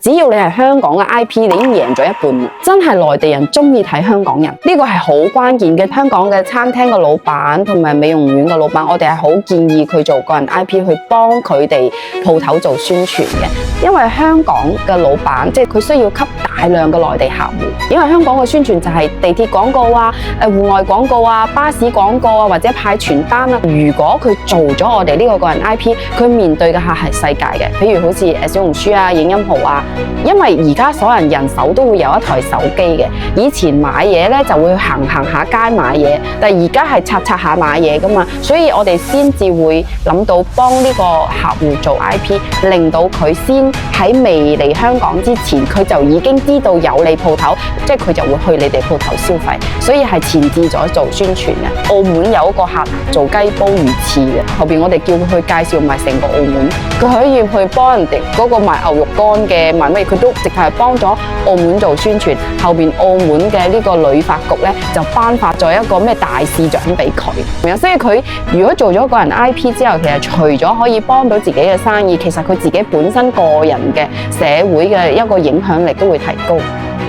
只要你係香港嘅 IP， 你已經贏咗一半。真係內地人中意睇香港人，呢個係好關鍵嘅。香港嘅餐廳嘅老闆同埋美容院嘅老闆，我哋係好建議佢做個人 IP 去幫佢哋鋪頭做宣傳嘅，因為香港嘅老闆即係佢需要吸大量嘅內地客戶，因為香港嘅宣傳就係地鐵廣告啊、戶外廣告啊、巴士廣告啊或者派傳單啊。如果佢做咗我哋呢個個人 IP， 佢面對嘅客係世界嘅，譬如好似小紅書啊、影音號啊，因為而家所有人手都會有一台手機嘅，以前買嘢咧就會行下街買嘢，但係而家係刷下買嘢噶嘛，所以我哋先至會諗到幫呢個客戶做 IP， 令到佢先喺未嚟香港之前，佢就已經知道有你鋪頭，即係佢就會去你哋鋪頭消費，所以係前置咗做宣傳嘅。澳門有一個客做雞煲魚翅嘅，後邊我哋叫佢去介紹埋成個澳門，佢可以去幫人哋嗰個賣牛肉乾嘅賣乜嘢，佢都直頭係幫咗澳門做宣傳。後邊澳門嘅呢個旅發局咧就頒發咗一個咩大使獎俾佢，所以佢如果做咗個人 IP 之後，其實除咗可以幫到自己嘅生意，其實佢自己本身個人嘅社會嘅一個影響力都會提高。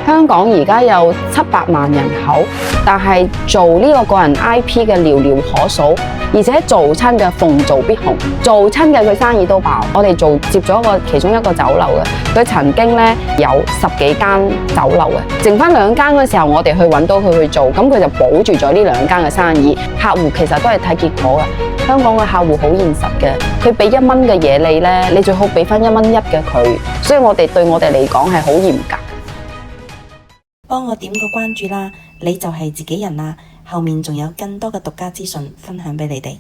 香港而家有700萬人口，但係做呢個人 IP 嘅寥寥可數，而且做親嘅逢做必紅，做親嘅佢生意都爆。我哋接咗其中一個酒樓嘅，佢曾經咧有10幾間酒樓嘅，剩翻2間嘅時候，我哋去揾到佢去做，咁佢就保住咗呢2間嘅生意。客戶其實都係睇結果嘅，香港嘅客戶好現實嘅，佢俾1蚊嘅嘢你咧，你最好俾翻1蚊1嘅佢，所以對我哋嚟講係好嚴格。幫我點個關注啦，你就係自己人啦，後面仲有更多嘅獨家資訊分享俾你哋。